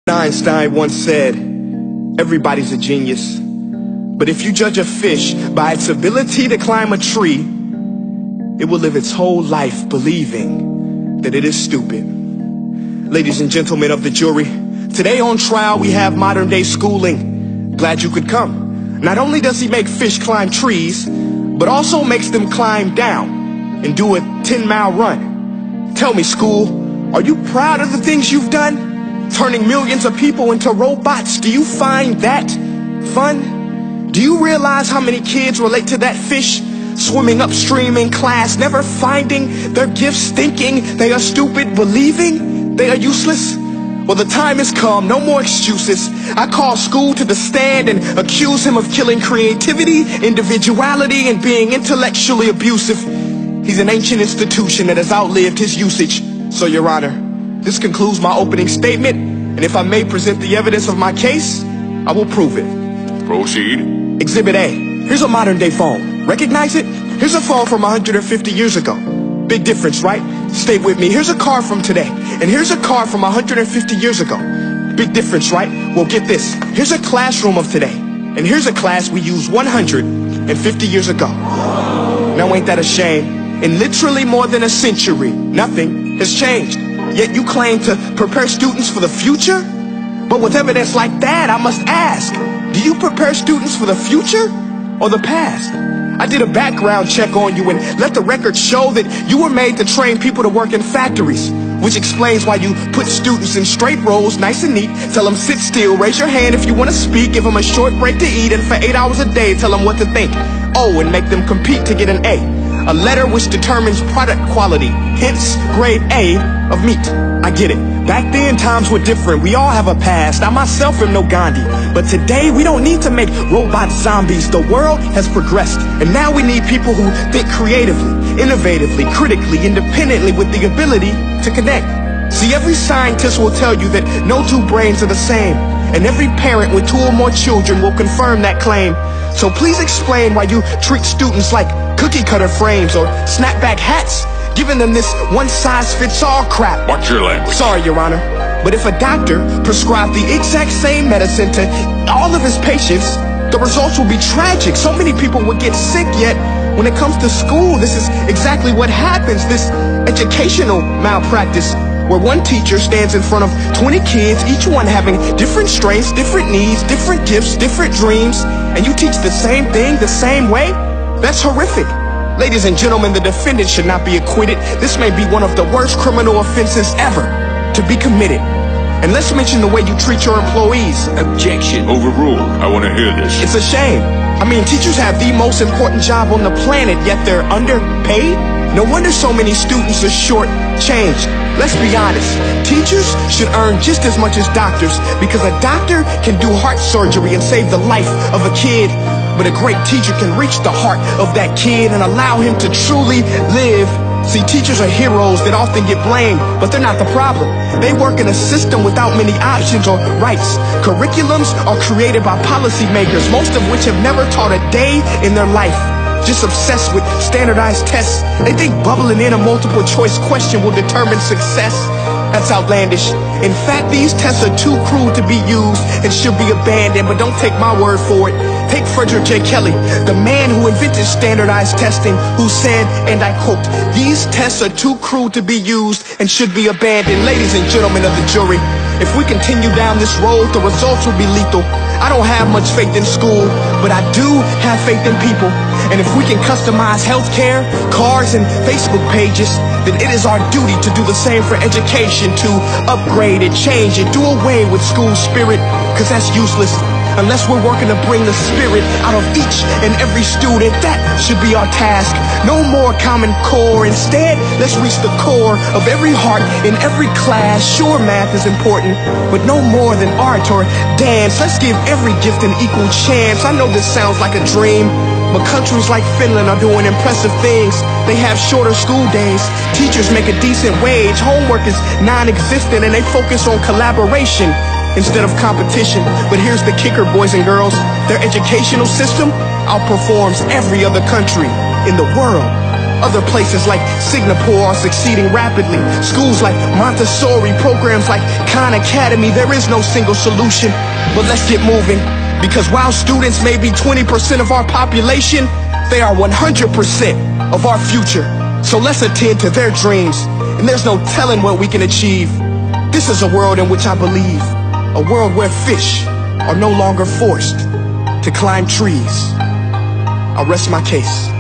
Einstein once said, everybody's a genius. But if you judge a fish by its ability to climb a tree, it will live its whole life believing that it is stupid. Ladies and gentlemen of the jury, today on trial we have modern day schooling. Glad you could come. Not only does he make fish climb trees, but also makes them climb down and do a 10-mile run. Tell me, school, are you proud of the things you've done? Turning millions of people into robots, do you find that fun? Do you realize how many kids relate to that fish? Swimming upstream in class, never finding their gifts, thinking they are stupid, believing they are useless? Well, the time has come, no more excuses. I call school to the stand and accuse him of killing creativity, individuality, and being intellectually abusive. He's an ancient institution that has outlived his usage. So, Your Honor, this concludes my opening statement, and if I may present the evidence of my case, I will prove it. Proceed. Exhibit A. Here's a modern-day phone. Recognize it? Here's a phone from 150 years ago. Big difference, right? Stay with me. Here's a car from today, and here's a car from 150 years ago. Big difference, right? Well, get this. Here's a classroom of today, and here's a class we used 150 years ago. Now, ain't that a shame? In literally more than a century, nothing has changed. Yet you claim to prepare students for the future? But with evidence like that, I must ask, do you prepare students for the future or the past? I did a background check on you and let the record show that you were made to train people to work in factories, which explains why you put students in straight rows, nice and neat, tell them sit still, raise your hand if you want to speak, give them a short break to eat, and for 8 hours a day, tell them what to think. Oh, and make them compete to get an A. A letter which determines product quality, hence grade A of meat. I get it. Back then, times were different. We all have a past. I myself am no Gandhi. But today, we don't need to make robot zombies. The world has progressed. And now we need people who think creatively, innovatively, critically, independently, with the ability to connect. See, every scientist will tell you that no two brains are the same. And every parent with 2 or more children will confirm that claim. So please explain why you treat students like cookie cutter frames or snapback hats, giving them this one-size-fits-all crap. Watch your language. Sorry, Your Honor, but if a doctor prescribed the exact same medicine to all of his patients, the results will be tragic. So many people would get sick, yet when it comes to school, this is exactly what happens, this educational malpractice, where one teacher stands in front of 20 kids, each one having different strengths, different needs, different gifts, different dreams, and you teach the same thing the same way? That's horrific. Ladies and gentlemen, the defendant should not be acquitted. This may be one of the worst criminal offenses ever to be committed. And let's mention the way you treat your employees. Objection. Overruled. I want to hear this. It's a shame. I mean, teachers have the most important job on the planet, yet they're underpaid? No wonder so many students are short-changed. Let's be honest. Teachers should earn just as much as doctors, because a doctor can do heart surgery and save the life of a kid. But a great teacher can reach the heart of that kid and allow him to truly live. See, teachers are heroes that often get blamed, but they're not the problem. They work in a system without many options or rights. Curriculums are created by policymakers, most of which have never taught a day in their life. Just obsessed with standardized tests. They think bubbling in a multiple choice question will determine success. That's outlandish. In fact, these tests are too cruel to be used and should be abandoned, but don't take my word for it. Take Frederick J. Kelly, the man who invented standardized testing, who said, and I quote, "These tests are too cruel to be used and should be abandoned." Ladies and gentlemen of the jury, if we continue down this road, the results will be lethal. I don't have much faith in school, but I do have faith in people. And if we can customize healthcare, cars, and Facebook pages, then it is our duty to do the same for education, to upgrade it, change it, do away with school spirit, because that's useless. Unless we're working to bring the spirit out of each and every student, that should be our task. No more Common Core. Instead, let's reach the core of every heart in every class. Sure, math is important, but no more than art or dance. Let's give every gift an equal chance. I know this sounds like a dream, but countries like Finland are doing impressive things. They have shorter school days. Teachers make a decent wage. Homework is non-existent, and they focus on collaboration instead of competition. But here's the kicker, boys and girls. Their educational system outperforms every other country in the world. Other places like Singapore are succeeding rapidly. Schools like Montessori, programs like Khan Academy. There is no single solution, but let's get moving. Because while students may be 20% of our population, they are 100% of our future. So let's attend to their dreams, and there's no telling what we can achieve. This is a world in which I believe, a world where fish are no longer forced to climb trees. I'll rest my case.